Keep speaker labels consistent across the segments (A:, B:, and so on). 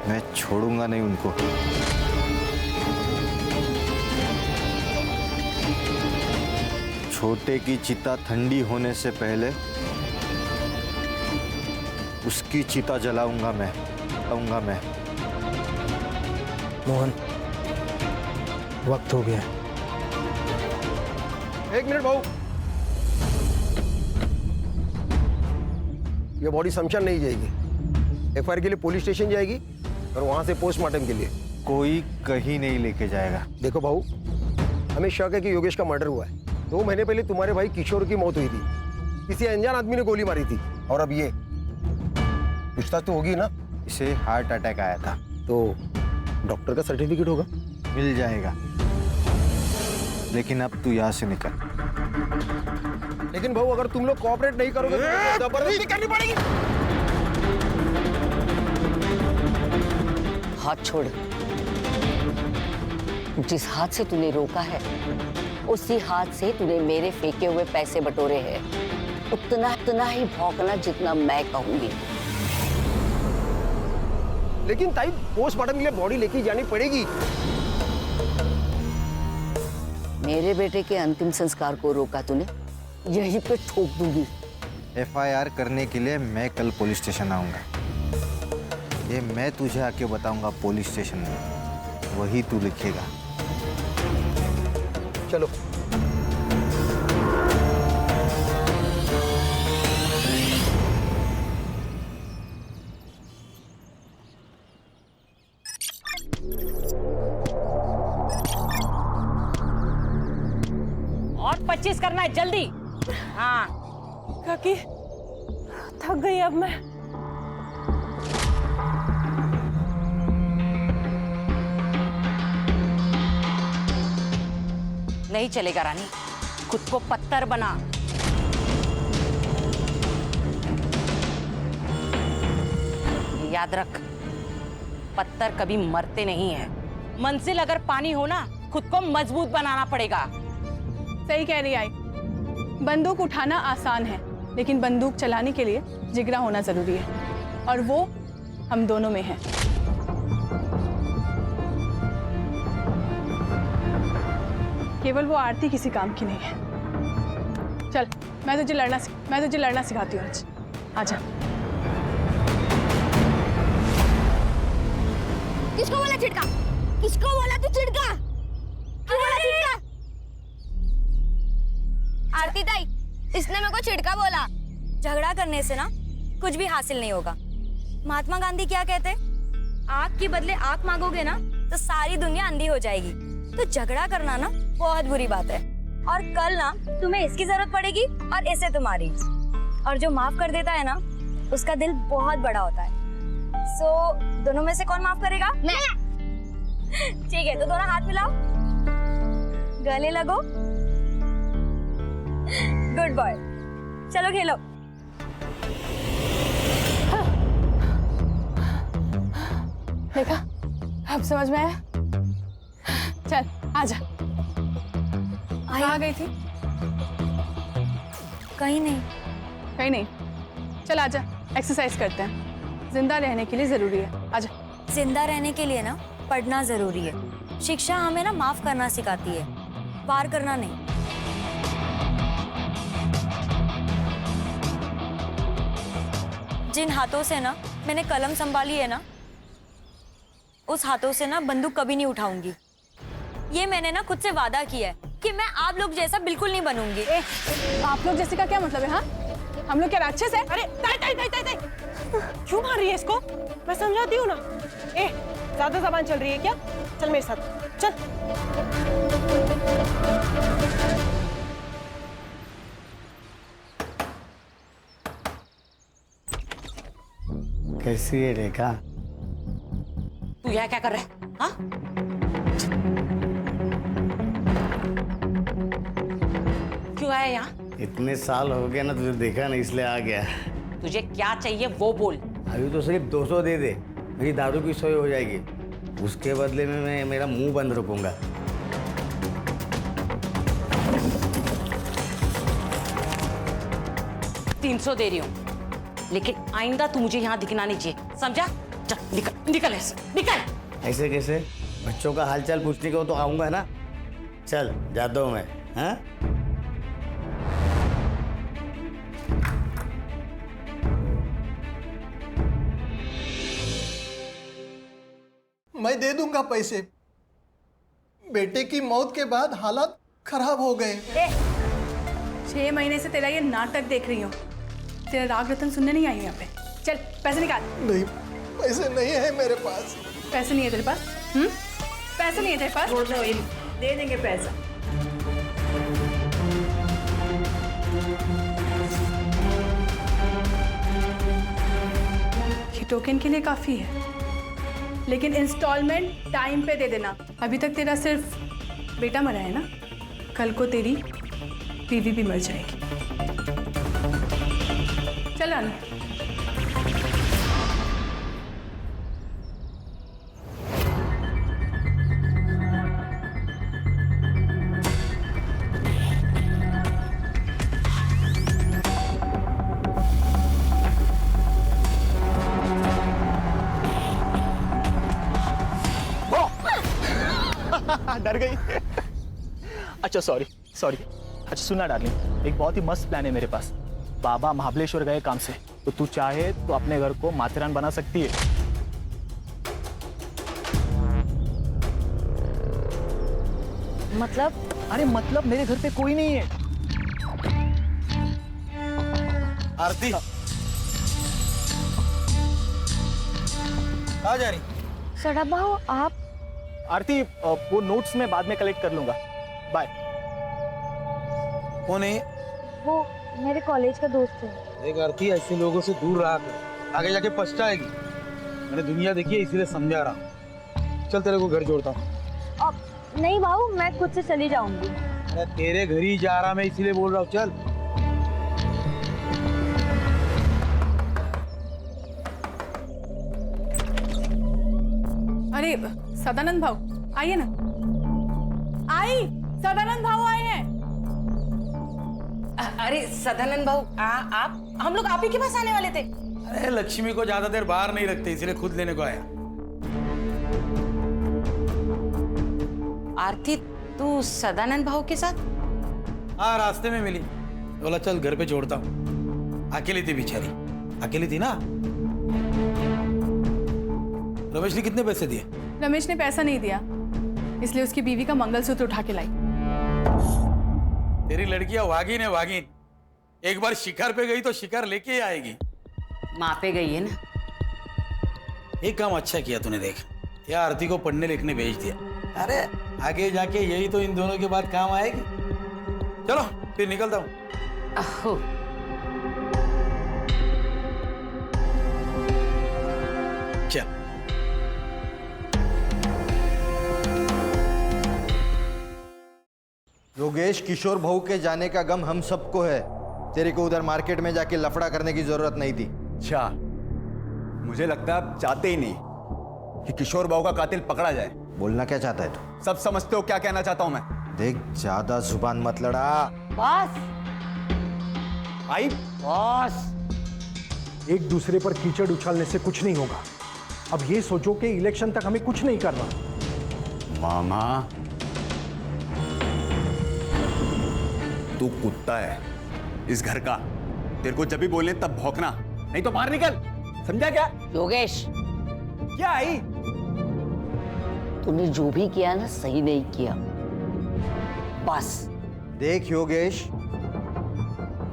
A: मैं छोड़ूंगा नहीं उनको। छोटे की चिता ठंडी होने से पहले उसकी चिता जलाऊंगा मैं।
B: मोहन, वक्त हो गया।
C: एक मिनट भाऊ, ये बॉडी शमशान नहीं जाएगी, एफआईआर के लिए पुलिस स्टेशन जाएगी और वहां से पोस्टमार्टम के लिए।
A: कोई कहीं नहीं लेके जाएगा।
C: देखो भाऊ, हमें शक है कि योगेश का मर्डर हुआ है। 2 महीने पहले तुम्हारे भाई किशोर की मौत हुई थी, किसी अनजान आदमी ने गोली मारी थी, और अब ये पूछताछ तो होगी ना।
A: इसे हार्ट अटैक आया था।
C: तो डॉक्टर का सर्टिफिकेट होगा?
A: मिल जाएगा, लेकिन अब तू यहाँ से निकल।
C: लेकिन भाऊ, अगर तुम लोग कोऑपरेट नहीं करोगे तो जबरदस्ती करनी पड़ेगी।
D: हाथ छोड़। जिस हाथ से तूने रोका है उसी हाथ से तूने मेरे फेंके हुए पैसे बटोरे हैं। उतना ही भौंकना जितना मैं कहूंगी।
C: लेकिन ताई, पोस्टमार्टम के लिए बॉडी लेके जानी पड़ेगी।
D: मेरे बेटे के अंतिम संस्कार को रोका तूने, यहीं पे ठोक दूंगी।
A: एफआईआर करने के लिए मैं कल पुलिस स्टेशन आऊंगा। ये मैं तुझे आके बताऊंगा पुलिस स्टेशन में, वही तू लिखेगा।
C: चलो।
E: और 25 करना है, जल्दी। हाँ
F: काकी, थक गई अब मैं।
E: नहीं चलेगा रानी, खुद को पत्थर बना। याद रख, पत्थर कभी मरते नहीं हैं। मंजिल अगर पानी हो ना, खुद को मजबूत बनाना पड़ेगा।
F: सही कह रही आई। बंदूक उठाना आसान है, लेकिन बंदूक चलाने के लिए जिगरा होना जरूरी है, और वो हम दोनों में है। केवल वो आरती किसी काम की नहीं है। चल, मैं तुझे लड़ना सिखाती हूँ आज। आजा।
G: किसको बोला चिड़का? किसको बोला तू चिड़का? क्यों बोला चिड़का? आरती ताई, इसने मेरे को चिड़का बोला। झगड़ा करने से ना कुछ भी हासिल नहीं होगा। महात्मा गांधी क्या कहते? आँख के बदले आँख मांगोगे ना तो सारी दुनिया अंधी हो जाएगी। तो झगड़ा करना ना बहुत बुरी बात है, और कल ना तुम्हें इसकी जरूरत पड़ेगी और इसे तुम्हारी। और जो माफ कर देता है ना, उसका दिल बहुत बड़ा होता है। सो दोनों में से कौन माफ करेगा? मैं। ठीक है, तो दोनों हाथ मिलाओ, गले लगो। गुड बॉय, चलो खेलो।
F: देखा, अब समझ में आया। चल आजा। कहाँ गई थी?
G: कहीं नहीं।
F: कहीं नहीं। चल आजा, एक्सरसाइज करते हैं। जिंदा रहने के लिए जरूरी है। आजा।
G: जिंदा रहने के लिए ना पढ़ना जरूरी है। शिक्षा हमें ना माफ करना सिखाती है, वार करना नहीं। जिन हाथों से ना मैंने कलम संभाली है ना, उस हाथों से ना बंदूक कभी नहीं उठाऊंगी। ये मैंने ना खुद से वादा किया है कि मैं आप लोग जैसा बिल्कुल नहीं बनूंगी।
F: आप लोग जैसे का क्या मतलब है? हाँ, हम लोग क्या राक्षस है?
E: अरे ताई ताई ताई ताई ताई, क्यों मार रही है इसको? मैं समझाती हूँ ना। ज्यादा जबान चल रही है क्या? चल मेरे साथ, चल।
B: कैसी है रेखा?
E: तू यहाँ क्या कर रहा है? हाँ? क्यों आया यहाँ?
B: इतने साल हो गए ना तुझे देखा नहीं, इसलिए आ गया।
E: तुझे क्या चाहिए वो बोल।
B: अभी तो सिर्फ 200 दे दे, मेरी दारू की सोई हो जाएगी। उसके बदले में मैं मेरा मुंह बंद रखूंगा।
H: 300 दे रही हूँ, लेकिन आइंदा तू मुझे यहाँ दिखना नहीं चाहिए, समझा? चल निकल निकल ऐसे निकल।
B: ऐसे कैसे? बच्चों का हालचाल पूछने को तो आऊंगा ना। चल जाता हूँ मैं। हाँ
I: मैं दे दूंगा पैसे। बेटे की मौत के बाद हालात खराब हो गए।
F: 6 महीने से तेरा ये नाटक देख रही हूँ। तेरा राग रतन सुनने नहीं आई हूँ यहाँ पे। चल पैसे निकाल।
I: नहीं, पैसे नहीं है मेरे पास।
F: पैसे नहीं है तेरे पास? पैसे नहीं है तेरे पास?
E: दे देंगे पैसा।
F: ये टोकन के लिए काफी है, लेकिन इंस्टॉलमेंट टाइम पे दे देना। अभी तक तेरा सिर्फ बेटा मरा है ना, कल को तेरी बीवी भी मर जाएगी। चल रानी।
J: डर गई। अच्छा सॉरी। अच्छा सुना डार्लिंग, एक बहुत ही मस्त प्लान है मेरे पास। बाबा महाबलेश्वर गए काम से, तो तू चाहे तो अपने घर को माथेरान बना सकती है।
G: मतलब?
J: अरे मतलब मेरे घर पे कोई नहीं है।
C: आरती आ जा रही।
G: सड़ा भाव आप?
J: आरती वो नोट्स में बाद में कलेक्ट कर लूंगा। बाय।
C: कौन है?
G: वो मेरे कॉलेज का दोस्त है।
C: देख आरती, ऐसे लोगों से दूर रहा कर, आगे जाके पछताएगी। मैंने दुनिया देखी है, इसीलिए समझा रहा हूँ। चल तेरे को घर जोड़ता हूँ।
G: नहीं बाबू, मैं खुद से चली जाऊंगी।
C: अरे तेरे घर ही जा रहा मैं, इसीलिए बोल रहा हूँ। चल।
F: अरे सदानंद भाव आइए ना। आई, सदानंद भाव आए हैं।
H: अरे सदानंद भाऊ, आप हम लोग आप ही के पास आने वाले थे।
B: अरे लक्ष्मी को ज्यादा देर बाहर नहीं रखते, इसलिए खुद लेने को आया।
H: आरती, तू सदानंद भाऊ के साथ?
B: हाँ, रास्ते में मिली, बोला चल घर पे छोड़ता हूँ। अकेली थी बेचारी, अकेली थी ना। रमेश ने कितने पैसे दिए?
F: रमेश ने पैसा नहीं दिया, इसलिए उसकी बीवी का मंगलसूत्र उठा के लाई।
B: तेरी लड़कियां वागिन है, वागिन। एक बार शिकार पे गई तो शिकार लेके ही आएगी।
H: माँ पे गई है ना।
B: एक काम अच्छा किया तूने, देख या आरती को पढ़ने लिखने भेज दिया। अरे आगे जाके यही तो इन दोनों के बाद काम आएगी। चलो फिर निकलता हूँ।
H: अहो,
B: चल।
A: योगेश, किशोर भाऊ के जाने का गम हम सबको है। तेरे को उधर मार्केट में जाके लफड़ा करने की जरूरत नहीं थी।
K: अच्छा, मुझे लगता है आप चाहते ही नहीं कि किशोर बाबू का कातिल पकड़ा जाए।
A: बोलना क्या चाहता है तू?
K: सब समझते हो क्या कहना चाहता हूं मैं।
A: देख, ज्यादा जुबान मत लड़ा।
D: बस
K: आई
D: बस।
I: एक दूसरे पर कीचड़ उछालने से कुछ नहीं होगा। अब ये सोचो कि इलेक्शन तक हमें कुछ नहीं करना।
K: मामा, तू कुत्ता है इस घर का। तेरे को जब भी बोले तब भौंकना, नहीं तो बाहर निकल। समझा क्या?
D: योगेश,
K: क्या आई?
D: तूने जो भी किया ना, सही नहीं किया। बस।
A: देख योगेश,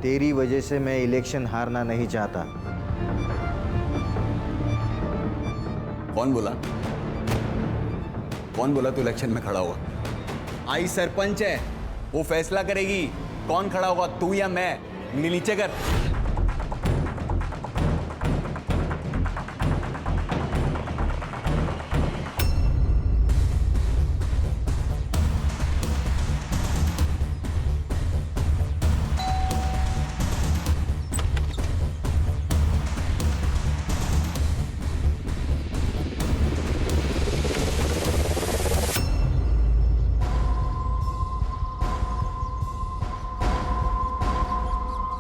A: तेरी वजह से मैं इलेक्शन हारना नहीं चाहता।
K: कौन बोला? कौन बोला तू इलेक्शन में खड़ा हुआ? आई सरपंच है, वो फैसला करेगी कौन खड़ा होगा, तू या मैं। उंगली नीचे कर।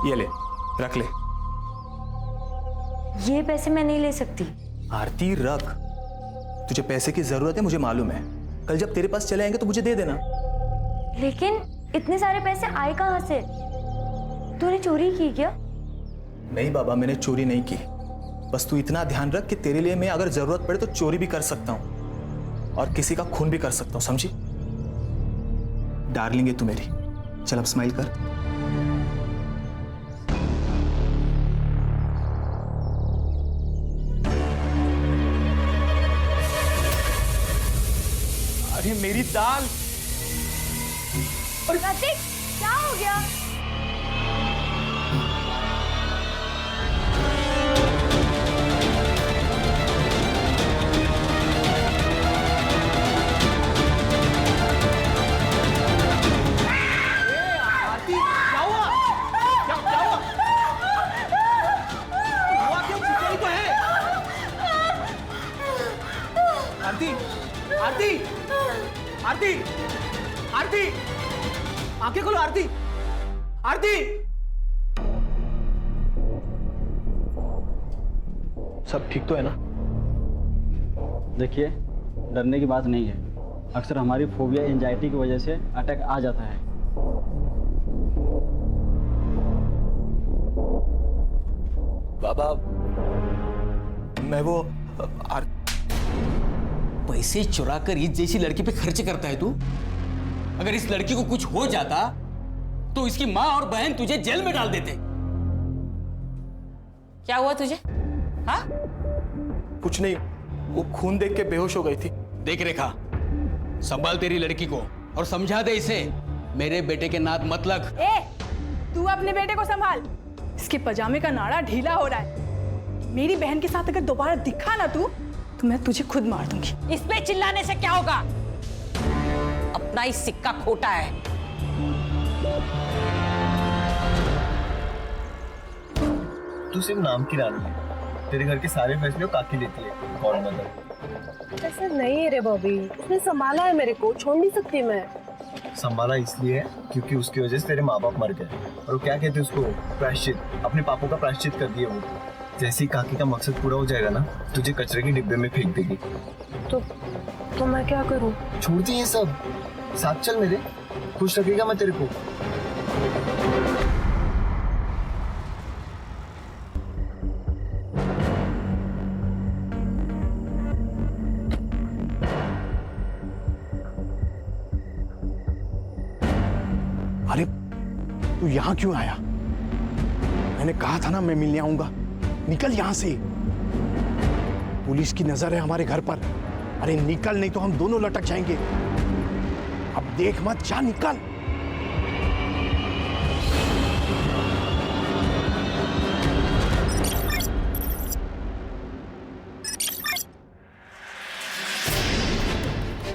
J: ये ले, रख ले।
G: ये पैसे मैं नहीं ले सकती।
J: आरती रख, तुझे पैसे की जरूरत है मुझे मालूम है। कल जब तेरे पास चले आएंगे तो मुझे दे देना।
G: लेकिन इतने सारे पैसे आए कहाँ से? तूने चोरी की क्या?
J: नहीं बाबा, मैंने चोरी नहीं की। बस तू इतना ध्यान रख कि तेरे लिए मैं अगर जरूरत पड़े तो चोरी भी कर सकता हूं और किसी का खून भी कर सकता हूं, समझी? डार्लिंग है तू मेरी। चल अब स्माइल कर। अरे मेरी दाल।
G: प्रतीक, क्या हो गया?
J: आरती, आरती, आरती, आरती, आंखें खोलो आरती, आरती। सब ठीक तो है ना?
L: देखिए, डरने की बात नहीं है। अक्सर हमारी फोबिया एंजाइटी की वजह से अटैक आ जाता है।
J: बाबा, मैं वो
M: पैसे चुरा कर इस जैसी लड़की पे खर्च करता है तू? अगर इस लड़की को कुछ हो जाता तो इसकी माँ और बहन तुझे जेल में डाल देते।
H: क्या हुआ तुझे? हाँ?
J: कुछ नहीं, वो खून देख के बेहोश हो गई थी।
M: देख रेखा, संभाल तेरी लड़की को और समझा दे इसे मेरे बेटे के नाद मत लग।
F: तू अपने बेटे को संभाल। इसके पजामे का नाड़ा ढीला हो रहा है। मेरी बहन के साथ अगर दोबारा दिखा ना तू, तो मैं तुझे खुद मार दूंगी।
H: इस पे चिल्लाने से क्या होगा? अपना ही सिक्का खोटा है।
N: तू सिर्फ नाम की रानी है। तेरे घर के सारे फैसले काकी लेती है। कौन मदद?
E: ऐसा नहीं है रे बॉबी, उसने संभाला है मेरे को, छोड़ नहीं सकती मैं।
N: संभाला इसलिए है क्योंकि उसकी वजह से तेरे माँ बाप मर गए और वो क्या कहते हैं उसको, प्रायश्चित। अपने पापों का प्रायश्चित कर दिया वो। जैसे ही काकी का मकसद पूरा हो जाएगा ना, तुझे कचरे के डिब्बे में फेंक देगी।
E: तो मैं क्या करूं?
N: छोड़ दी ये सब, साथ चल मेरे, खुश रखेगा मैं तेरे को।
O: अरे तू यहाँ क्यों आया? मैंने कहा था ना मैं मिलने आऊंगा। निकल यहां से। पुलिस की नजर है हमारे घर पर। अरे निकल, नहीं तो हम दोनों लटक जाएंगे। अब देख मत, जा निकल।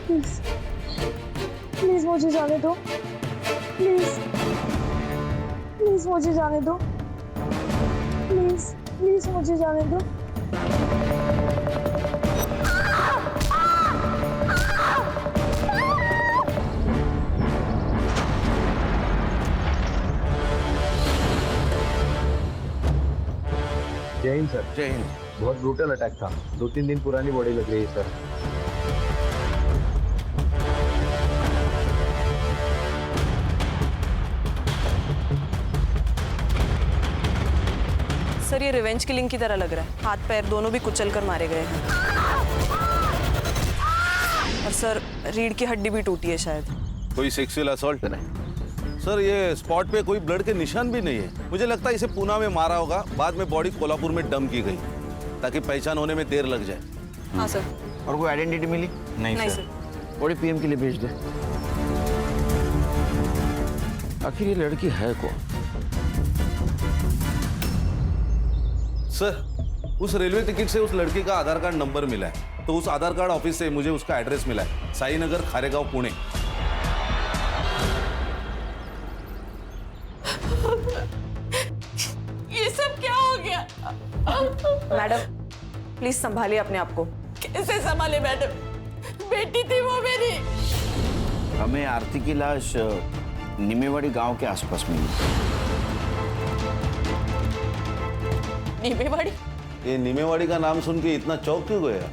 E: प्लीज प्लीज मुझे जाने दो। प्लीज प्लीज मुझे जाने दो। प्लीज प्लीज मुझे जाने दो।
N: जय हिंद सर।
A: जय हिंद।
N: बहुत ब्रूटल अटैक था। 2-3 दिन पुरानी बॉडी लग रही है सर।
E: सर ये रिवेंज किलिंग की तरह लग रहा है। हाथ पैर दोनों भी कुचल कर मारे गए हैं। और सर रीढ़ की हड्डी भी टूटी है शायद।
P: कोई सेक्सुअल असॉल्ट नहीं सर। ये स्पॉट पे कोई ब्लड के निशान भी नहीं है। मुझे लगता है इसे पूना में मारा होगा, बाद में बॉडी कोल्हापुर में डंप की गई ताकि पहचान होने में देर लग जाए।
E: हाँ सर।
A: और कोई आइडेंटिटी मिली?
E: नहीं सर।
A: बॉडी पीएम के लिए भेज दे। आखिर ये लड़की है कौन?
P: सर उस रेलवे टिकट से उस लड़की का आधार कार्ड नंबर मिला है, तो उस आधार कार्ड ऑफिस से मुझे उसका एड्रेस मिला है, साईनगर, खारेगांव, पुणे।
H: ये सब क्या हो गया?
E: मैडम प्लीज संभालिए अपने आप को।
H: कैसे संभाले मैडम? बेटी थी वो मेरी।
A: हमें आरती की लाश निमेवाड़ी गांव के आसपास मिली।
H: निमेवाड़ी?
P: ये नीमेवाड़ी का नाम सुन के इतना चौंक क्यों गया?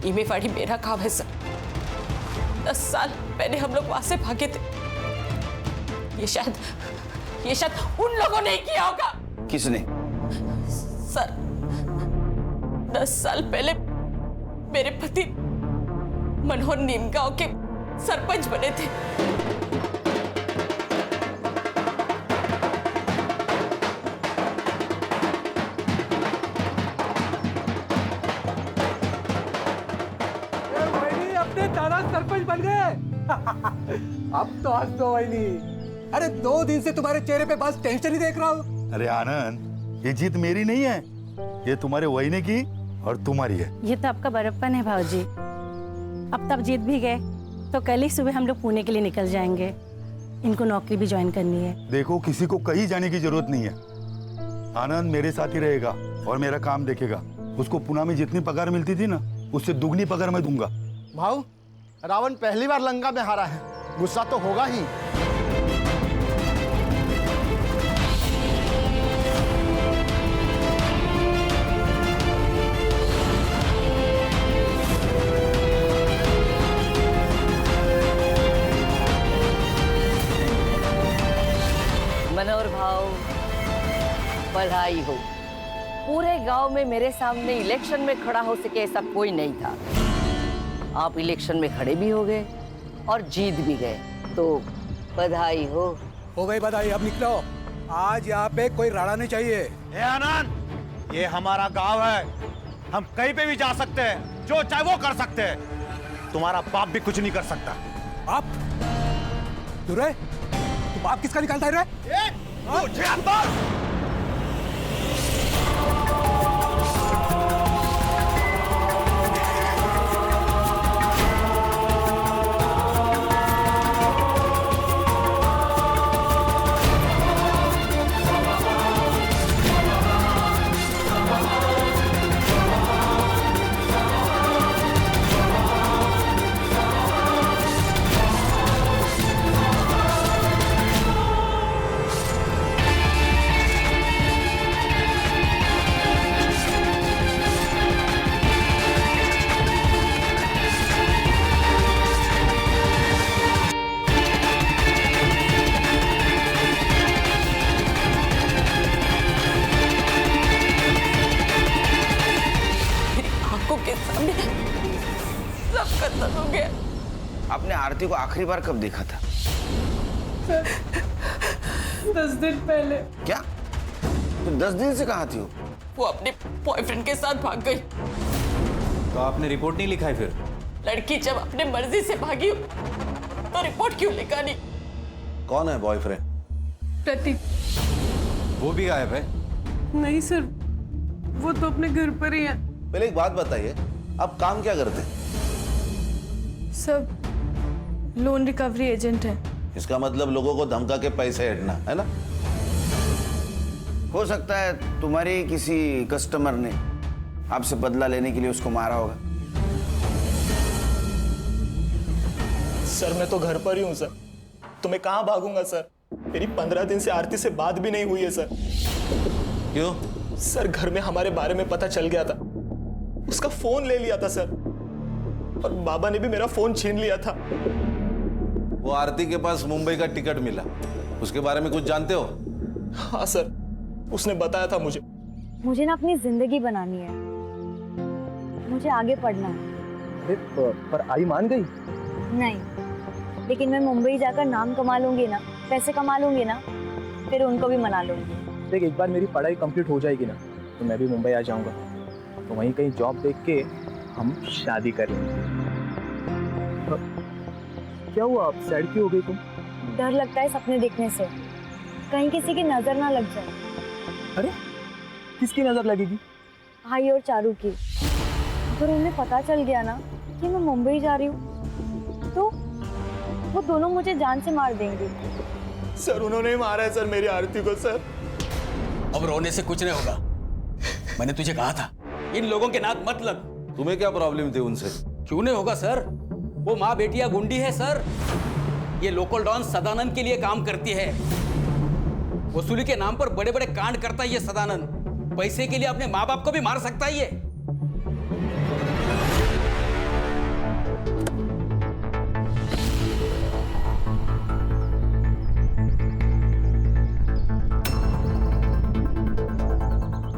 H: नीमेवाड़ी मेरा गांव है सर। 10 साल पहले हम लोग वहां से भागे थे। ये शायद उन लोगों ने ही किया होगा।
M: किसने?
H: सर 10 साल पहले मेरे पति मनोहर नीमगांव के सरपंच बने थे।
Q: अपने दादा सरपंच बन गए। अब तो हंस दो वहीनी। अरे 2 दिन से तुम्हारे चेहरे पे बस टेंशन ही देख रहा हूँ।
R: अरे आनंद, ये जीत मेरी नहीं है, ये तुम्हारे वहीने की और तुम्हारी है।
S: ये तो आपका बड़प्पन है भाऊजी। अब तब जीत भी गए तो कल ही सुबह हम लोग पुणे के लिए निकल जाएंगे। इनको नौकरी भी ज्वाइन करनी है।
R: देखो, किसी को कहीं जाने की जरूरत नहीं है। आनंद मेरे साथ ही रहेगा और मेरा काम देखेगा। उसको पुणे में जितनी पगार मिलती थी ना, उससे दुगनी पगार मैं दूंगा।
O: भाऊ, रावण पहली बार लंका में हारा है, गुस्सा तो होगा ही।
D: मनोहर भाव, बधाई हो। पूरे गांव में मेरे सामने इलेक्शन में खड़ा हो सके ऐसा कोई नहीं था। आप इलेक्शन में खड़े भी हो गए और जीत भी गए, तो बधाई हो
Q: गई बधाई। अब निकलो, आज यहाँ पे कोई राड़ा नहीं चाहिए।
O: ए आनंद, ये हमारा गांव है, हम कहीं पे भी जा सकते हैं, जो चाहे वो कर सकते हैं। तुम्हारा बाप भी कुछ नहीं कर सकता।
Q: बाप? दुरे, तू बाप किसका निकालता है रे? मुझे अंदर।
H: सब खत्म हो गया।
M: आपने आरती को आखिरी बार कब देखा था?
H: 10 दिन पहले।
M: क्या? तो 10 दिन से कहाँ थी
H: वो अपने बॉयफ्रेंड के साथ भाग गई।
M: तो आपने रिपोर्ट नहीं लिखा है फिर?
H: लड़की जब अपने मर्जी से भागी तो रिपोर्ट क्यों लिखा नहीं?
P: कौन है बॉयफ्रेंड?
F: प्रतीक।
P: वो भी गायब है?
F: नहीं सर, वो तो अपने घर पर ही है।
P: पहले एक बात बताइए, आप काम क्या करते हैं?
F: सब लोन रिकवरी एजेंट है।
P: इसका मतलब लोगों को धमका के पैसे हटना है ना?
M: हो सकता है तुम्हारे किसी कस्टमर ने आपसे बदला लेने के लिए उसको मारा होगा।
J: सर मैं तो घर पर ही हूँ सर, तो मैं कहाँ भागूंगा सर? मेरी 15 दिन से आरती से बात भी नहीं हुई है सर।
P: क्यों?
J: सर घर में हमारे बारे में पता चल गया था, उसका फोन ले लिया था सर, और बाबा ने भी मेरा फोन छीन लिया था।
P: वो आरती के पास मुंबई का टिकट मिला, उसके बारे में कुछ जानते हो?
J: हाँ सर, उसने बताया था मुझे।
E: मुझे ना अपनी जिंदगी बनानी है, मुझे आगे पढ़ना है।
N: पर आई मान गई?
E: नहीं, लेकिन मैं मुंबई जाकर नाम कमा लूंगी ना, पैसे कमा लूंगी ना, फिर उनको भी मना लूंगी।
J: देख, एक बार मेरी पढ़ाई कंप्लीट हो जाएगी ना, तो मैं भी मुंबई आ जाऊंगा, तो वहीं कहीं जॉब देख के हम शादी कर लेंगे। क्या हुआ, आप सैड क्यों हो गई तुम?
E: डर लगता है सपने देखने से, कहीं किसी की नजर ना लग जाए।
J: अरे किसकी नजर लगेगी?
E: भाई और चारू की। अगर उन्हें पता चल गया ना कि मैं मुंबई जा रही हूँ, तो वो दोनों मुझे जान से मार देंगे।
J: सर उन्होंने मारा है सर मेरी आरती को सर।
M: अब रोने से कुछ नहीं होगा, मैंने तुझे कहा था इन लोगों के नाक मत लग।
P: तुम्हें क्या प्रॉब्लम थी उनसे?
M: क्यों नहीं होगा सर, वो माँ बेटिया गुंडी है सर। ये लोकल डॉन सदानंद के लिए काम करती है, वसूली के नाम पर बड़े बड़े कांड करता है ये सदानंद। पैसे के लिए अपने माँ बाप को भी मार सकता है ये।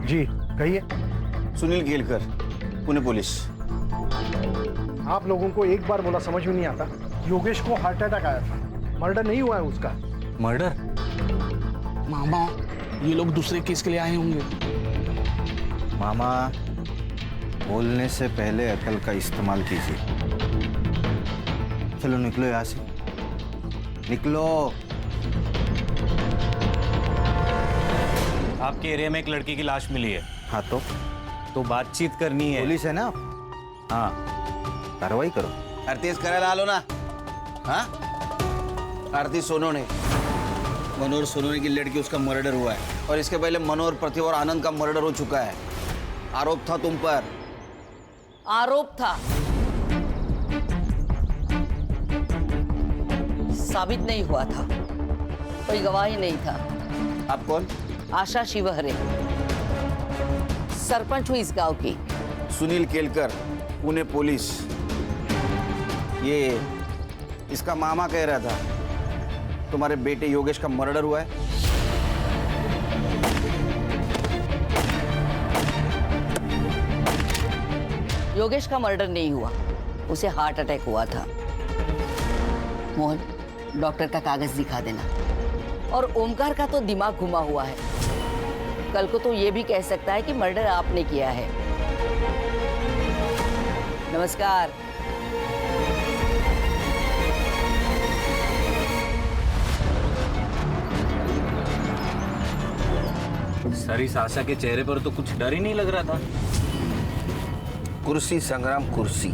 O: जी कहिए।
C: सुनील केलकर, पुणे पुलिस।
O: आप लोगों को एक बार बोला समझ में नहीं आता? योगेश को हार्ट अटैक आया था, मर्डर नहीं हुआ है उसका।
M: मर्डर?
J: मामा, ये लोग दूसरे केस के लिए आए होंगे।
A: मामा, बोलने से पहले अकल का इस्तेमाल कीजिए। चलो निकलो यहाँ से, निकलो।
T: आपके एरिया में एक लड़की की लाश मिली है।
A: हाँ
T: तो बातचीत करनी है।
A: पुलिस है ना? हाँ, कार्रवाई करो।
C: आरती करायला आलो ना। हाँ, आरती सोनोने, मनोहर सोनोने की लड़की, उसका मर्डर हुआ है। और इसके पहले मनोहर, प्रतिभा और आनंद का मर्डर हो चुका है। आरोप था तुम पर।
D: आरोप था, साबित नहीं हुआ था, कोई गवाही नहीं था।
C: आप कौन?
D: आशा शिवहरे, सरपंच हुई इस गांव की।
C: सुनील केलकर, पुणे पुलिस। ये इसका मामा कह रहा था तुम्हारे बेटे योगेश का मर्डर हुआ है।
D: योगेश का मर्डर नहीं हुआ, उसे हार्ट अटैक हुआ था। मोहन, डॉक्टर का कागज दिखा देना। और ओमकार का तो दिमाग घुमा हुआ है, कल को तो ये भी कह सकता है कि मर्डर आपने किया है। नमस्कार।
T: सर, इस आशा के चेहरे पर तो कुछ डर ही नहीं लग रहा था।
C: कुर्सी संग्राम, कुर्सी,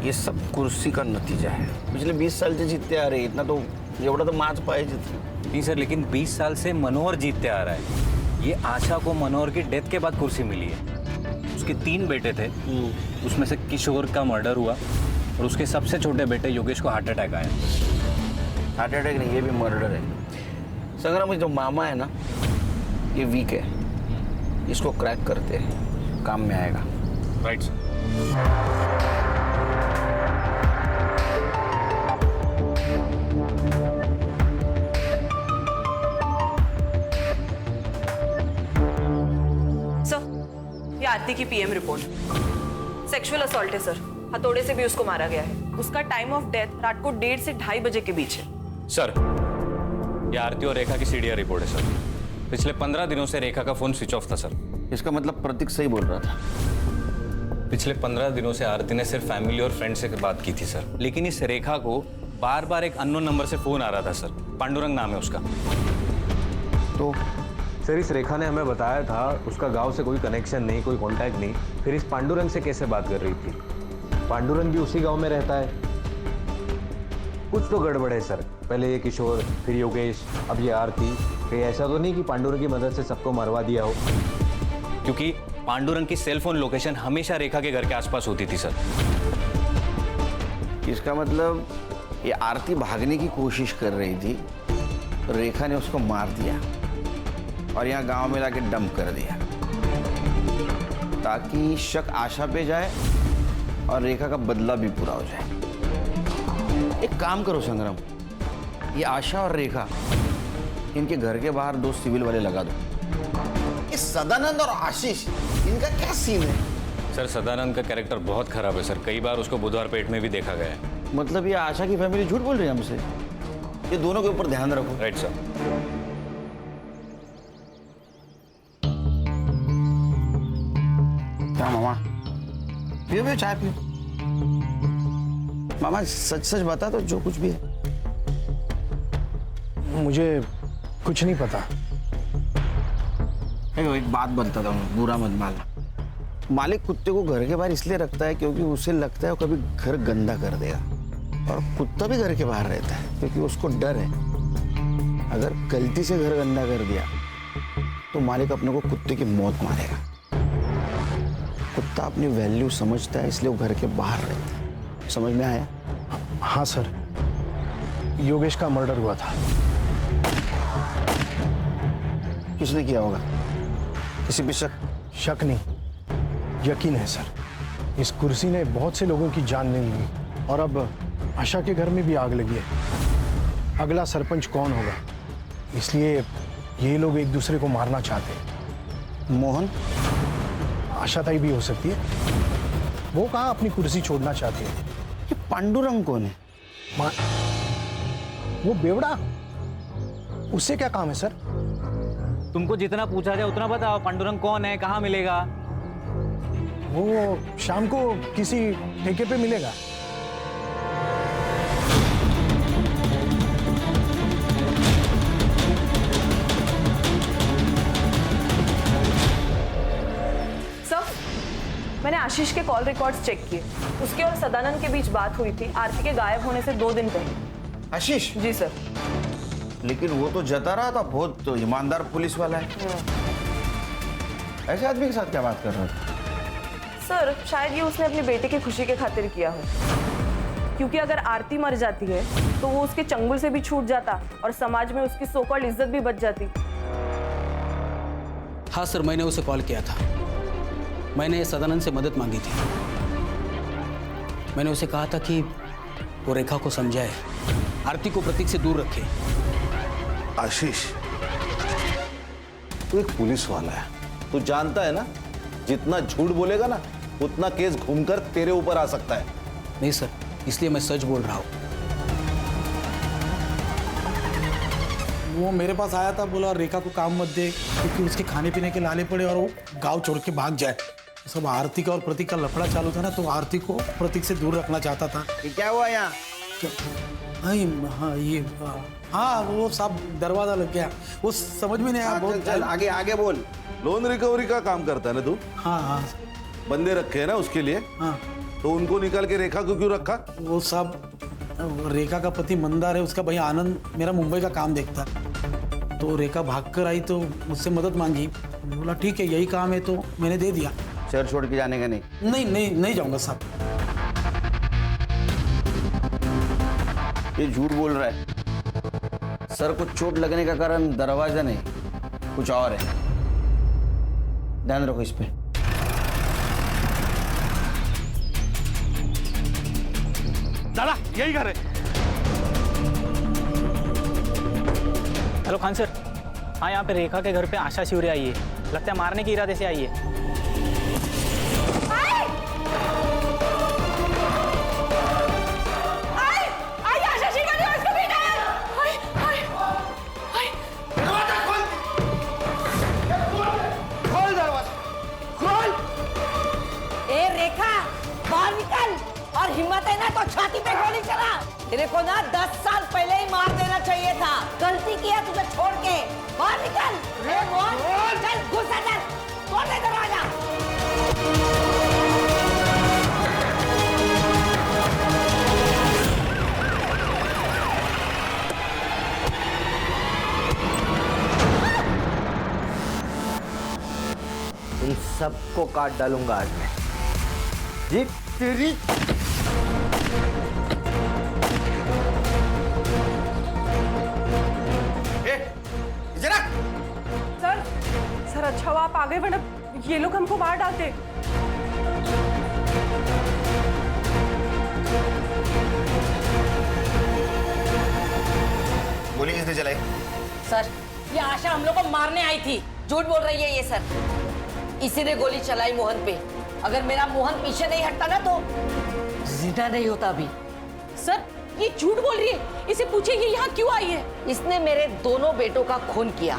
C: ये सब कुर्सी का नतीजा है। पिछले 20 साल से जीतते आ रहे, इतना तो एवढा तो माच पाहिजे।
T: नहीं सर, लेकिन 20 साल से मनोहर जीतते आ रहा है। ये आशा को मनोहर की डेथ के बाद कुर्सी मिली है। उसके 3 बेटे थे, उसमें से किशोर का मर्डर हुआ और उसके सबसे छोटे बेटे योगेश को हार्ट अटैक आया।
C: हार्ट अटैक नहीं, ये भी मर्डर है। संग्राम, ये जो मामा है ना, ये वीक है, इसको क्रैक करते हैं, काम में आएगा।
T: Right sir.
H: ये आरती की पीएम रिपोर्ट। सेक्सुअल असॉल्ट है सर, हथौड़े से भी उसको मारा गया है। उसका टाइम ऑफ डेथ रात को 1:30 से 2:30 बजे के बीच है।
T: सर, ये आरती और रेखा की सीडीआर रिपोर्ट है सर। पिछले 15 दिनों से रेखा का फोन स्विच ऑफ था सर।
C: इसका मतलब प्रतीक सही बोल रहा था।
T: पिछले 15 दिनों से आरती ने सिर्फ फैमिली और फ्रेंड से बात की थी सर, लेकिन इस रेखा को बार बार एक अननोन नंबर से फोन आ रहा था सर। पांडुरंग नाम है उसका।
C: तो
U: सर, इस रेखा ने हमें बताया था उसका गांव से कोई कनेक्शन नहीं, कोई कांटेक्ट नहीं। फिर इस पांडुरंग से कैसे बात कर रही थी? पांडुरंग भी उसी गांव में रहता है। कुछ तो गड़बड़ है सर। पहले ये किशोर, फिर योगेश, अब ये आरती। कहीं ऐसा तो नहीं कि पांडुरंग की मदद से सबको मरवा दिया हो?
T: क्योंकि पांडुरंग की सेल फोन लोकेशन हमेशा रेखा के घर के आसपास होती थी सर।
C: इसका मतलब ये आरती भागने की कोशिश कर रही थी, रेखा ने उसको मार दिया और यहाँ गांव में लाके डंप कर दिया ताकि शक आशा पे जाए और रेखा का बदला भी पूरा हो जाए। एक काम करो संग्राम, ये आशा और रेखा, इनके घर के बाहर 2 सिविल वाले लगा दो। इस सदानंद और आशीष, इनका क्या सीन है?
T: सर, सदानंद का कैरेक्टर बहुत खराब है सर। कई बार उसको बुधवार पेट में भी देखा गया है।
C: मतलब ये आशा की फैमिली झूठ बोल रही है हमसे? ये दोनों के ऊपर ध्यान रखो।
T: Right sir.
C: क्या मामा, पियो चाय पियो। मामा सच सच बता दो, जो कुछ भी है।
O: मुझे कुछ नहीं पता।
C: एक बात बताता हूँ, बुरा मत मानना। मालिक कुत्ते को घर के बाहर इसलिए रखता है क्योंकि उसे लगता है वो कभी घर गंदा कर देगा, और कुत्ता भी घर के बाहर रहता है क्योंकि उसको डर है अगर गलती से घर गंदा कर दिया तो मालिक अपने को कुत्ते की मौत मारेगा। कुत्ता अपनी वैल्यू समझता है, इसलिए वो घर के बाहर रहता है। समझ में आया?
O: हाँ सर, योगेश का मर्डर हुआ था।
C: किसने किया होगा? किसी पे शक?
O: शक नहीं, यकीन है सर। इस कुर्सी ने बहुत से लोगों की जान ले ली और अब आशा के घर में भी आग लगी है। अगला सरपंच कौन होगा, इसलिए ये लोग एक दूसरे को मारना चाहते हैं।
C: मोहन?
O: आशा ताई भी हो सकती है, वो कहाँ अपनी कुर्सी छोड़ना चाहती है।
C: ये पांडुरंग कौन है?
O: वो बेवड़ा, उससे क्या काम है सर?
T: तुमको जितना पूछा जाए उतना बताओ, पांडुरंग कौन है, कहाँ मिलेगा?
O: वो शाम को किसी ठेके पे मिलेगा।
F: मैंने आशीष के कॉल रिकॉर्ड्स चेक किए। उसके और सदानंद के बीच बात हुई थी आरती के गायब होने से 2 दिन पहले।
C: आशीष?
F: जी सर।
C: लेकिन वो तो जता रहा था, बहुत तो ईमानदार पुलिस वाला है। ऐसे आदमी के साथ क्या बात कर रहा था?
F: सर शायद ये उसने अपने बेटे की खुशी के खातिर किया हो, क्योंकि अगर आरती मर जाती है तो वो उसके चंगुल से भी छूट जाता और समाज में उसकी सो कॉल्ड इज्जत भी बच जाती।
M: हाँ सर, मैंने उसे कॉल किया था। मैंने सदानंद से मदद मांगी थी। मैंने उसे कहा था कि वो रेखा को समझाए, आरती को प्रतीक से दूर रखे।
P: आशीष, तू एक पुलिस वाला है, तू जानता है ना जितना झूठ बोलेगा ना उतना केस घूमकर तेरे ऊपर आ सकता है।
M: नहीं सर, इसलिए मैं सच बोल रहा हूँ।
B: वो मेरे पास आया था, बोला रेखा को काम मत दे क्योंकि उसके खाने पीने के लाले पड़े और वो गांव छोड़ के भाग जाए। सब आरती का और प्रतीक का लफड़ा चालू था ना, तो आरती को प्रतीक से दूर रखना चाहता था।
C: ये क्या हुआ यहाँ?
B: हाँ वो सब दरवाजा लग गया, वो समझ में नहीं आया। बहुत
C: चल आगे आगे बोल।
P: लोन रिकवरी का काम करता है ना तू?
B: हाँ हाँ।
P: बंदे रखे हैं ना उसके लिए?
B: हाँ।
P: तो उनको निकाल के रेखा को क्यों रखा?
B: वो सब रेखा का पति मंदार है, उसका भाई आनंद मेरा मुंबई का काम देखता। तो रेखा भागकर आई तो मुझसे मदद मांगी, बोला ठीक है यही काम है, तो मैंने दे दिया।
C: शहर छोड़ के जाने का नहीं?
B: नहीं जाऊंगा साहब।
C: ये झूठ बोल रहा है। सर को चोट लगने का कारण दरवाजा नहीं, कुछ और है। ध्यान रखो इस पे।
J: दादा यही घर है।
L: Hello Khan sir. हाँ, यहाँ पे रेखा के घर पे आशा शिवरे आई है, लगता है मारने के इरादे से आई है।
D: हिम्मत है ना तो छाती पे गोली चला। तेरे को ना 10 साल पहले ही मार देना चाहिए था। गलती किया तुझे छोड़ के। बाहर निकल। चल घुस अंदर, तोड़ दे दरवाजा।
A: इन सबको काट डालूंगा आज मैं। जी तेरी
F: सर अच्छा हुआ आप आ गए, वरना ये लोग हमको मार डालते।
C: गोली किसने चलाई?
D: सर ये आशा हम लोग को मारने आई थी। झूठ बोल रही है ये सर। इसी ने गोली चलाई मोहन पे। अगर मेरा मोहन पीछे नहीं हटता ना तो जिंदा नहीं होता अभी।
H: सर ये झूठ बोल रही है, इसे पूछिए ये यहाँ क्यों आई है।
D: इसने मेरे दोनों बेटों का खून किया,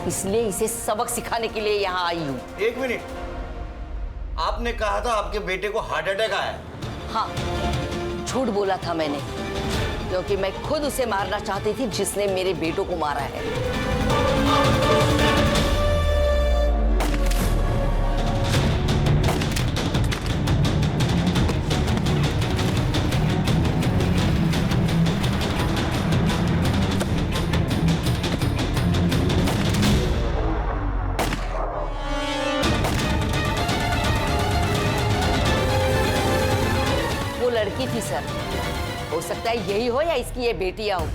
D: इसलिए इसे सबक सिखाने के लिए यहाँ आई हूँ।
C: 1 मिनट, आपने कहा था आपके बेटे को हार्ट अटैक आया?
D: हाँ झूठ बोला था मैंने, क्योंकि मैं खुद उसे मारना चाहती थी जिसने मेरे बेटों को मारा है। लड़की थी सर, हो सकता है यही हो या इसकी ये बेटियां हो।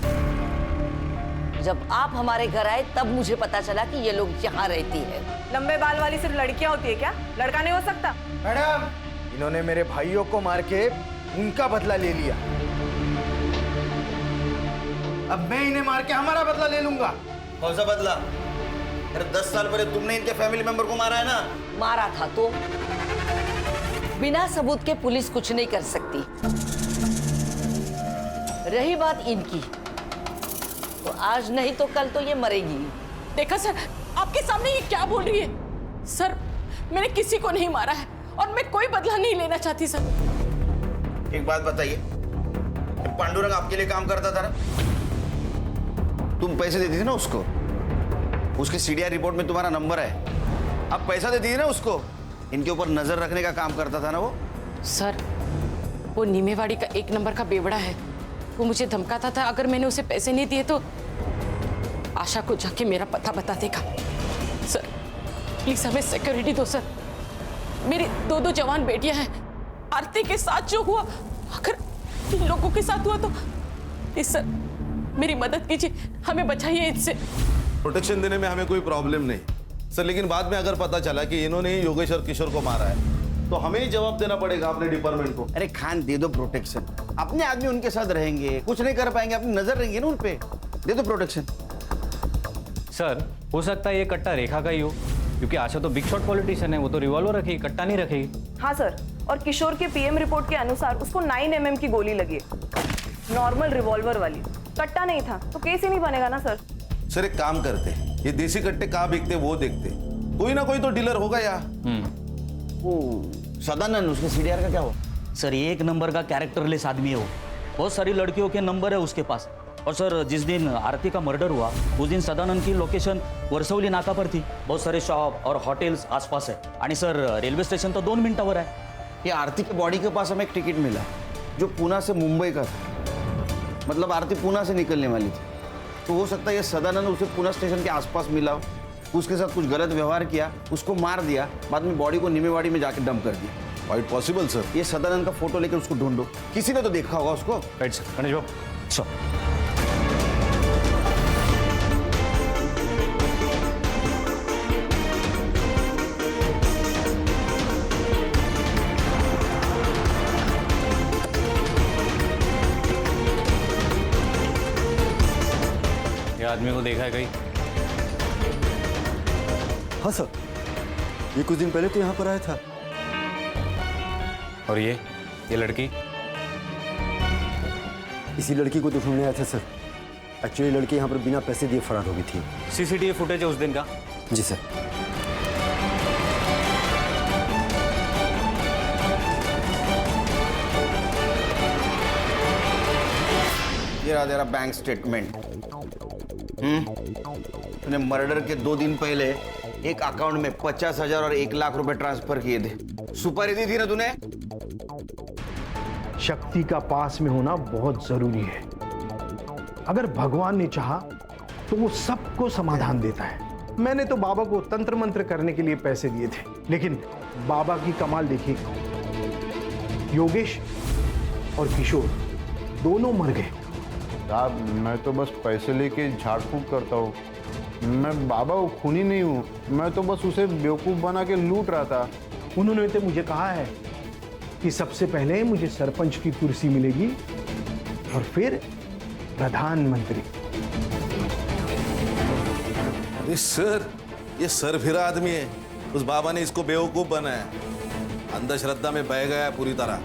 D: जब आप हमारे घर आए तब मुझे पता चला कि ये लोग यहाँ रहती है।
I: लंबे बाल वाली सिर्फ लड़कियां होती है क्या? लड़का नहीं हो सकता?
O: मैडम, इन्होंने मेरे भाइयों को मार के उनका बदला ले लिया, अब मैं इन्हें मार के हमारा बदला ले लूंगा।
C: कौन सा बदला? अरे 10 साल पहले तुमने इनके फैमिली मेंबर को मारा है ना।
D: मारा था तो बिना सबूत के पुलिस कुछ नहीं कर सकती। रही बात इनकी, तो आज नहीं तो कल तो ये मरेगी।
H: देखा सर, आपके सामने ये क्या बोल रही है? सर, मैंने किसी को नहीं मारा है और मैं कोई बदला नहीं लेना चाहती सर।
C: एक बात बताइए, पांडुरंग आपके लिए काम करता था ना? तुम पैसे देती थी ना उसको, उसके सीडीआर रिपोर्ट में तुम्हारा नंबर है, अब पैसा देती थी ना उसको, इनके ऊपर नजर रखने का काम करता था ना वो।
H: सर, वो नीमेवाड़ी का 1 नंबर का बेवड़ा है। वो मुझे धमकाता था अगर मैंने उसे पैसे नहीं दिए तो आशा को जाके मेरा पता बता देगा। सर प्लीज हमें सिक्योरिटी दो सर। मेरी 2 जवान बेटियां हैं। आरती के साथ जो हुआ अगर इन लोगों के साथ हुआ तो प्लीज सर मेरी मदद कीजिए, हमें बचाइए इससे।
P: प्रोटेक्शन देने में हमें कोई प्रॉब्लम नहीं सर, लेकिन बाद में अगर पता चला कि इन्होंने ही योगेश और किशोर को मारा है तो हमें ही जवाब देना पड़ेगा अपने डिपार्टमेंट को।
C: अरे खान, दे दो प्रोटेक्शन, अपने आदमी उनके साथ रहेंगे, कुछ नहीं कर पाएंगे, अपनी नजर रहेंगे ना उन पे, दे दो प्रोटेक्शन।
T: सर हो सकता है ये कट्टा रेखा का ही हो, क्योंकि आशा तो बिग शॉट पॉलिटिशियन है, वो तो रिवॉल्वर रखेगी, कट्टा नहीं रखेगी।
I: हाँ सर, और किशोर के पीएम रिपोर्ट के अनुसार उसको 9 mm की गोली लगी है, नॉर्मल रिवॉल्वर वाली, कट्टा नहीं था तो केस ही नहीं बनेगा ना सर।
P: सर एक काम करते, ये देसी कट्टे कहाँ बिकते वो देखते, कोई ना कोई तो डीलर होगा यहाँ।
C: वो सदानंद, उसके सीडीआर का क्या हुआ?
V: सर 1 नंबर का कैरेक्टरलेस आदमी है वो, बहुत सारी लड़कियों के नंबर है उसके पास। और सर जिस दिन आरती का मर्डर हुआ उस दिन सदानंद की लोकेशन वर्सवली नाका पर थी, बहुत सारे शॉप और होटल्स आसपास है, आणि सर रेलवे स्टेशन तो 2 मिनटावर है।
C: ये आरती के बॉडी के पास हमें एक टिकट मिला जो पूना से मुंबई का था, मतलब आरती पूना से निकलने वाली थी, तो हो सकता है ये सदानंद उसे पूना स्टेशन के आसपास मिला, उसके साथ कुछ गलत व्यवहार किया, उसको मार दिया, बाद में बॉडी को नीमेवाड़ी में जाके डंप कर दिया।
P: Quite possible sir.
C: ये सदानंद का फोटो लेकर उसको ढूंढो, किसी ने तो देखा होगा उसको।
T: राइट सर, गणेश बाबू सो। ये आदमी को देखा है कहीं?
N: हाँ सर, ये कुछ दिन पहले तो यहाँ पर आया था।
T: और ये लड़की?
N: इसी लड़की को तो ढूंढने आया था सर। एक्चुअली लड़की यहाँ पर बिना पैसे दिए फरार हो गई थी।
T: सीसीटीवी फुटेज है उस दिन का?
N: जी सर।
C: ये रहा तेरा बैंक स्टेटमेंट। तूने मर्डर के 2 दिन पहले एक अकाउंट में 50,000 और 1 लाख रुपए ट्रांसफर किए थे। सुपारी दी थी ना तूने?
O: शक्ति का पास में होना बहुत जरूरी है। अगर भगवान ने चाहा तो वो सबको समाधान देता है। मैंने तो बाबा को तंत्र मंत्र करने के लिए पैसे दिए थे, लेकिन बाबा की कमाल देखिए, योगेश और किशोर दोनों मर गए।
R: साहब मैं तो बस पैसे लेके झाड़ फूक करता हूँ, मैं बाबा को खूनी नहीं हूँ, मैं तो बस उसे बेवकूफ बना के लूट रहा था।
O: उन्होंने तो मुझे कहा है कि सबसे पहले मुझे सरपंच की कुर्सी मिलेगी और फिर प्रधानमंत्री।
P: अरे सर, ये सरफिरा आदमी है, उस बाबा ने इसको बेवकूफ बनाया, अंधश्रद्धा में बह गया है पूरी तरह।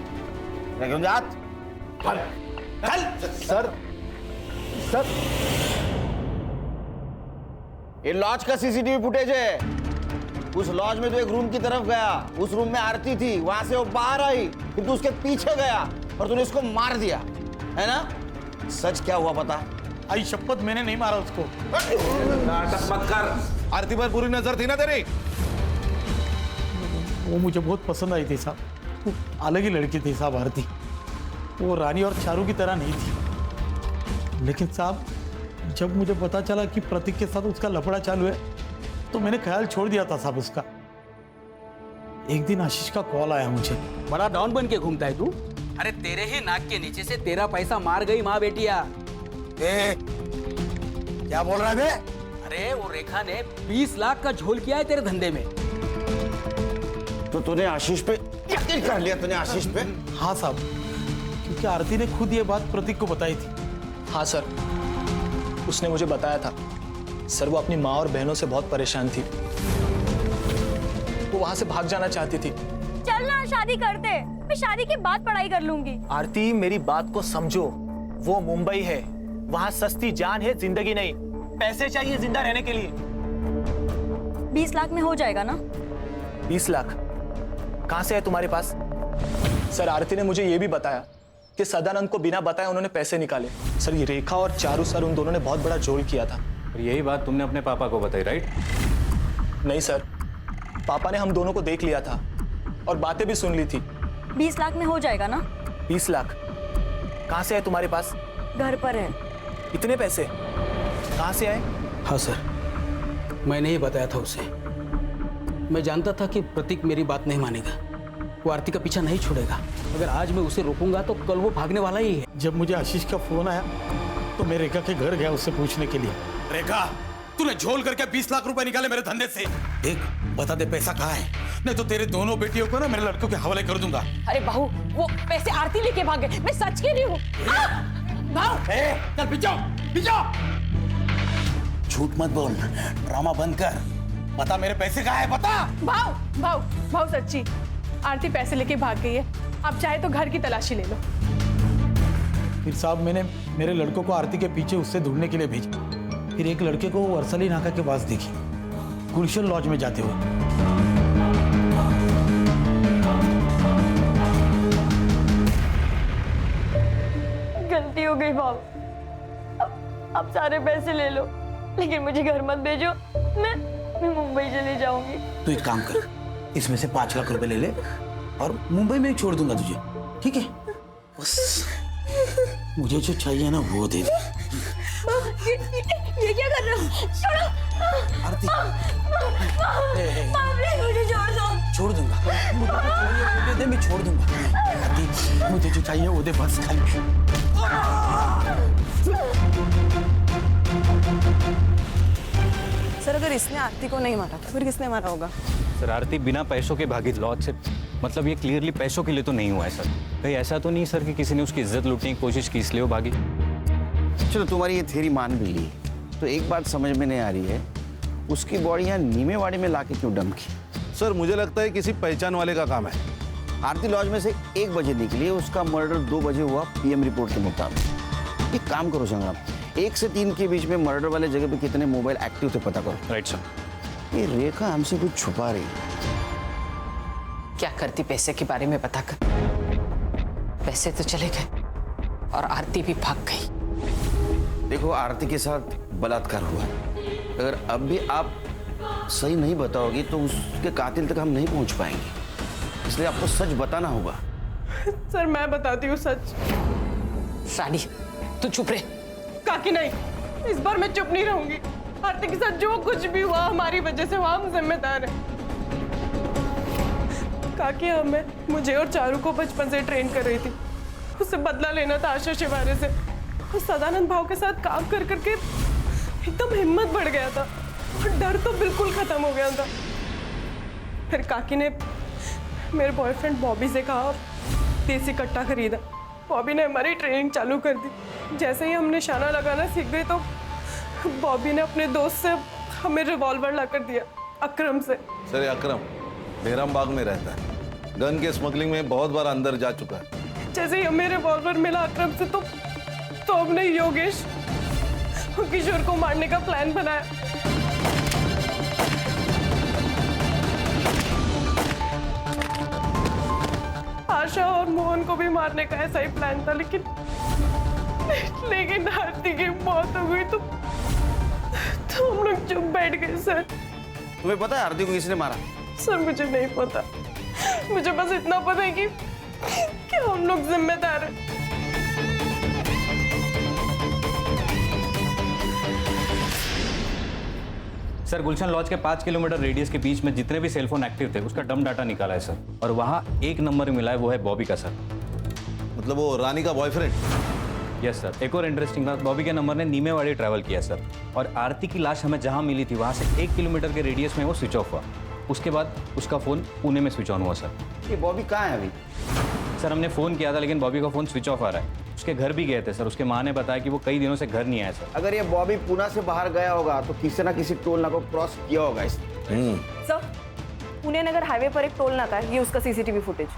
C: सर सर, ये लॉज का सीसीटीवी फुटेज है। उस लॉज में तो एक रूम की तरफ गया, उस रूम में आरती थी, वहां से वो बाहर आई, फिर तू उसके पीछे गया और तूने उसको मार दिया, है ना? सच क्या हुआ पता?
B: आई शपथ, मैंने नहीं मारा उसको।
P: नाटक मत कर। आरती पर पूरी नजर थी ना तेरी?
B: वो मुझे बहुत पसंद आई थी साहब, वो अलग ही लड़की थी साहब आरती, वो रानी और चारू की तरह नहीं थी। लेकिन साहब जब मुझे पता चला कि प्रतीक के साथ उसका लफड़ा चालू है तो मैंने ख्याल छोड़ दिया था साहब उसका। एक दिन आशीष का कॉल आया मुझे।
M: बड़ा डॉन बन के घूमता है तू? अरे तेरे ही नाक के नीचे से तेरा पैसा मार गई माँ बेटिया।
Q: क्या बोल रहा है बे?
M: अरे वो रेखा ने 20 लाख का झोल किया है तेरे धंधे में।
C: तो तूने आशीष पे यकीन कर लिया? तूने आशीष पे?
B: हाँ साहब, क्योंकि आरती ने खुद ये बात प्रतीक को बताई थी।
J: हाँ सर, उसने मुझे बताया था। सर वो अपनी माँ और बहनों से बहुत परेशान थी, वो वहां से भाग जाना चाहती थी।
E: चल ना शादी करते, मैं शादी के बाद पढ़ाई कर लूंगी।
J: आरती मेरी बात को समझो, वो मुंबई है, वहां सस्ती जान है, जिंदगी नहीं। पैसे चाहिए जिंदा रहने के लिए।
E: 20 लाख में हो जाएगा ना?
J: 20 लाख कहां से है तुम्हारे पास? सर आरती ने मुझे ये भी बताया कि सदानंद को बिना बताए उन्होंने पैसे निकाले। सर ये रेखा और चारू सर, उन दोनों ने बहुत बड़ा झोल किया था।
T: और यही बात तुमने अपने पापा को बताई, राइट?
J: नहीं सर, पापा ने हम दोनों को देख लिया था और बातें भी सुन ली थी।
E: 20 लाख में हो जाएगा ना?
J: 20 लाख कहां से है तुम्हारे पास?
E: घर पर है।
J: इतने पैसे कहां से आए?
M: हाँ सर, मैंने ही बताया था उसे। मैं जानता था कि प्रतीक मेरी बात नहीं मानेगा, वो आरती का पीछा नहीं छोड़ेगा। अगर आज मैं उसे रोकूंगा तो कल वो भागने वाला ही है।
B: जब मुझे आशीष का फोन आया तो मैं रेखा के घर गया उससे पूछने के लिए। रेखा, तूने झोल करके 20 लाख रुपए निकाले मेरे धंधे से। देख, बता दे पैसा कहाँ है, नहीं तो तेरे दोनों बेटियों को ना मेरे लड़कों के हवाले कर दूंगा।
H: अरे बहू, वो पैसे आरती लेके भागे, मैं सच कह रही हूँ।
B: चल पीछो, पीछो। झूठ मत बोल, ड्रामा बंद कर। बता मेरे पैसे कहाँ है, बता।
F: भाव सच्ची, आरती पैसे लेके भाग गई है। आप चाहे तो घर की तलाशी ले लो।
B: फिर साहब मैंने मेरे लड़कों को आरती के पीछे उससे ढूंढने के लिए भेजा। फिर एक लड़के को वर्सली नाका के पास देखी, गुलशन लॉज में जाते हुए।
E: गलती हो गई भाव, अब सारे पैसे ले लो, लेकिन मुझे घर मत भेजो। मैं मुंबई चली जाऊंगी।
B: तो एक काम कर, इसमें से 5 लाख रुपए ले ले और मुंबई में ही छोड़ दूंगा तुझे, ठीक है? बस मुझे जो चाहिए ना वो दे दे।
E: ये क्या कर रहे हो? छोड़ो।
B: आरती,
E: मुझे छोड़ दो।
B: छोड़ दूंगा, मुझे दे, मैं छोड़ दूंगा। आरती, मुझे जो चाहिए वो दे बस खाली।
I: सर अगर इसने आरती को नहीं मारा तो फिर किसने मारा होगा?
T: सर आरती बिना पैसों के भागी लॉज से, मतलब ये क्लियरली पैसों के लिए तो नहीं हुआ है सर। कहीं ऐसा तो नहीं सर कि किसी ने उसकी इज्जत लूटने की कोशिश की इसलिए वो भागी?
C: चलो तुम्हारी ये थ्योरी मान भी ली, तो एक बात समझ में नहीं आ रही है, उसकी बॉडी यहाँ नीमेवाड़ी में लाके क्यों डंप की?
P: सर मुझे लगता है किसी पहचान वाले का काम है।
C: आरती लॉज में से 1 बजे निकली, उसका मर्डर 2 बजे हुआ पीएम रिपोर्ट के मुताबिक। एक काम करो संग्राम, 1 से 3 के बीच में मर्डर वाले जगह पे कितने मोबाइल एक्टिव थे पता करो।
T: Right sir.
C: ये रेखा हमसे कुछ छुपा रही है।
H: क्या करती पैसे के बारे में बता कर? पैसे तो चले गए और आरती भी भाग गई।
C: देखो आरती के साथ बलात्कार हुआ, अगर अब भी आप सही नहीं बताओगी तो उसके कातिल तक हम नहीं पहुंच पाएंगे, इसलिए आपको सच बताना होगा।
I: सर मैं बताती हूँ सच।
H: रानी तू चुप रहे।
I: काकी नहीं, इस बार मैं चुप नहीं रहूंगी। आरती के साथ जो कुछ भी हुआ हमारी वजह से हुआ, हम जिम्मेदार हैं। काकी हमें, मुझे और चारू को बचपन से ट्रेन कर रही थी, उससे बदला लेना था आशा शिवारे से। और सदानंद भाव के साथ काम कर करके एकदम हिम्मत बढ़ गया था और डर तो बिल्कुल खत्म हो गया था। फिर काकी ने मेरे बॉयफ्रेंड बॉबी से कहा और देसी कट्टा खरीदा। बॉबी ने हमारी ट्रेनिंग चालू कर दी। जैसे ही हम निशाना लगाना सीख गए तो बॉबी ने अपने दोस्त से हमें रिवॉल्वर ला कर दिया, अकरम से।
P: सर ये अकरम बेरम बाग में रहता है, गन के स्मगलिंग में बहुत बार अंदर जा चुका है।
I: जैसे ही हमें रिवॉल्वर मिला अकरम से तो हमने योगेश और किशोर को मारने का प्लान बनाया। आशा और मोहन को भी मारने का ऐसा ही प्लान था, लेकिन आरती की मौत हो गई तो हम लोग चुप बैठ गए। सर
C: तुम्हें पता है आरती को किसने मारा?
I: सर मुझे नहीं पता, मुझे बस इतना पता है कि हम लोग जिम्मेदार हैं।
T: सर गुलशन लॉज के 5 किलोमीटर रेडियस के बीच में जितने भी सेलफोन एक्टिव थे उसका डम डाटा निकाला है सर, और वहाँ 1 नंबर मिला है, वो है बॉबी का सर।
P: मतलब वो रानी का बॉयफ्रेंड?
T: यस सर, एक और इंटरेस्टिंग बात, बॉबी के नंबर ने नीमेवाड़ी ट्रैवल किया सर, और आरती की लाश हमें जहाँ मिली थी वहाँ से 1 किलोमीटर के रेडियस में वो स्विच ऑफ हुआ। उसके बाद उसका फ़ोन पुणे में स्विच ऑन हुआ सर।
C: ये बॉबी कहाँ है अभी?
T: सर हमने फ़ोन किया था लेकिन बॉबी का फ़ोन स्विच ऑफ आ रहा है। उसके घर भी गए थे सर, उसके माँ ने बताया कि वो कई दिनों से घर नहीं आया सर।
C: अगर ये बॉबी पुणे से बाहर गया होगा तो किसी ना किसी टोल नाका को क्रॉस किया होगा इसने।
I: सर, पुणे नगर हाईवे पर एक टोल नाका है, ये उसका सीसीटीवी फुटेज।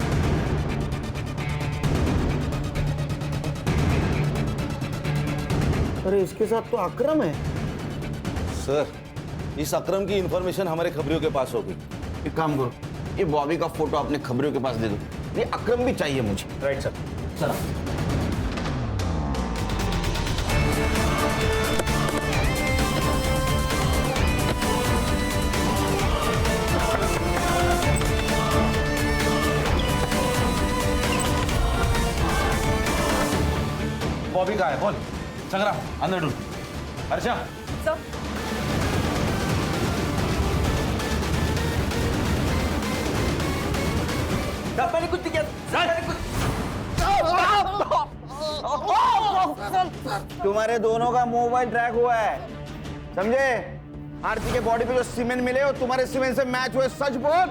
C: अरे इसके साथ तो अकरम है।
P: सर, इस अकरम की इंफॉर्मेशन हमारे खबरियों के पास होगी।
C: एक काम करो, ये बॉबी का फोटो अपने खबरियों के पास दे दो। ये अकरम भी चाहिए मुझे।
J: Right sir.
C: सर
P: बॉबी कहाँ है? बोल संग्राम, अंदर ढूंढ। अर्चा
I: सर,
C: मैंने कुछ नहीं किया। तुम्हारे दोनों का मोबाइल ट्रैक हुआ है, समझे? आरती के बॉडी पे जो सीमेंट मिले और तुम्हारे सीमेंट से मैच हुए, सच बोल।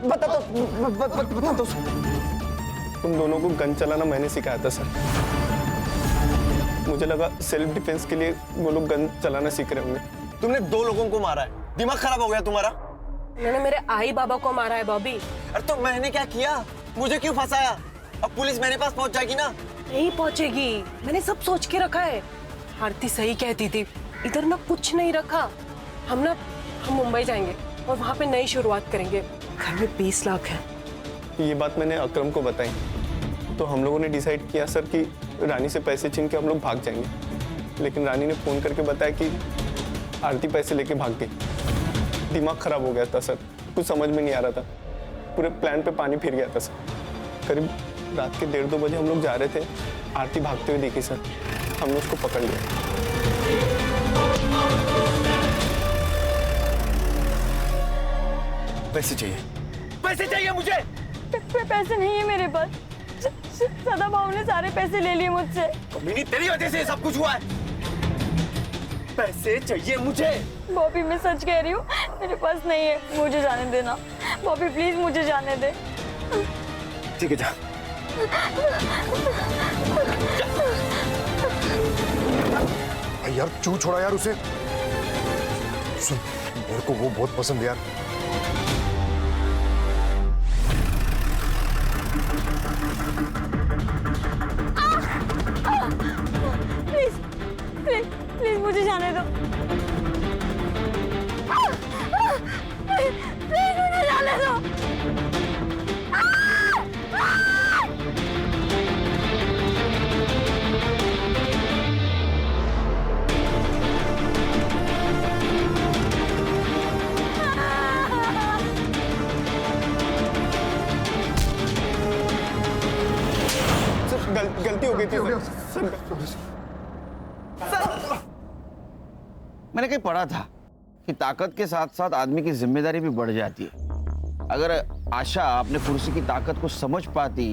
C: बता दो।
N: तुम दोनों को गन चलाना मैंने सिखाया था सर। मुझे लगा सेल्फ डिफेंस के लिए वो लोग गन चलाना सीख रहे होंगे।
G: तुमने 2 लोगों को मारा है, दिमाग खराब हो गया तुम्हारा।
I: मैंने मेरे आई बाबा को मारा है बॉबी।
G: अरे तो मैंने क्या किया? मुझे क्यों फंसाया? अब पुलिस मेरे पास पहुंच जाएगी ना।
I: नहीं पहुंचेगी, मैंने सब सोच के रखा है। आरती सही कहती थी, इधर ना कुछ नहीं रखा। हम मुंबई जाएंगे और वहाँ पे नई शुरुआत करेंगे। घर में 20 लाख है।
N: ये बात मैंने अकरम को बताई तो हम लोगों ने डिसाइड किया सर कि रानी से पैसे छीन के हम लोग भाग जाएंगे, लेकिन रानी ने फोन करके बताया कि आरती पैसे लेके भाग गई। दिमाग खराब हो गया था सर, कुछ समझ में नहीं आ रहा था, पूरे प्लान पे पानी फिर गया था सर। करीब रात के 1:30-2 बजे हम लोग जा रहे थे, आरती भागते हुए देखी सर, हमने उसको पकड़ लिया।
G: पैसे चाहिए मुझे।
E: पैसे नहीं है मेरे पास। सदा भाव ने सारे पैसे ले लिए मुझसे।
G: कमीनी, तेरी वजह से सब कुछ हुआ है। पैसे चाहिए मुझे।
E: बॉबी मैं सच कह रही हूँ, मेरे पास नहीं है, मुझे जाने देना। बॉबी प्लीज मुझे जाने दे।
G: ठीक है जा।
O: यार क्यों छोड़ा यार उसे? सुन, मेरे को वो बहुत पसंद है यार।
E: प्लीज मुझे जाने दो। प्लीज मुझे जाने दो।
N: गलती हो गई थी सर।
C: मैंने कहीं पढ़ा था कि ताकत के साथ साथ आदमी की जिम्मेदारी भी बढ़ जाती है। अगर आशा अपने कुर्सी की ताकत को समझ पाती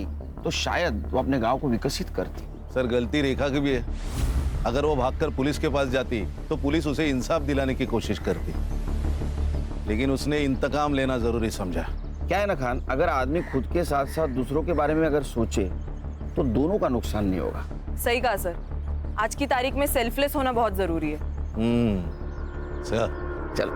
C: तो शायद वो अपने गांव को विकसित करती।
P: सर, गलती रेखा की भी है। अगर वो भागकर पुलिस के पास जाती तो पुलिस उसे इंसाफ दिलाने की कोशिश करती, लेकिन उसने इंतकाम लेना जरूरी समझा।
C: क्या है ना खान, अगर आदमी खुद के साथ साथ दूसरों के बारे में अगर सोचे तो दोनों का नुकसान नहीं होगा।
I: सही कहा सर, आज की तारीख में सेल्फलेस होना बहुत जरूरी है।
P: सर
C: चलो।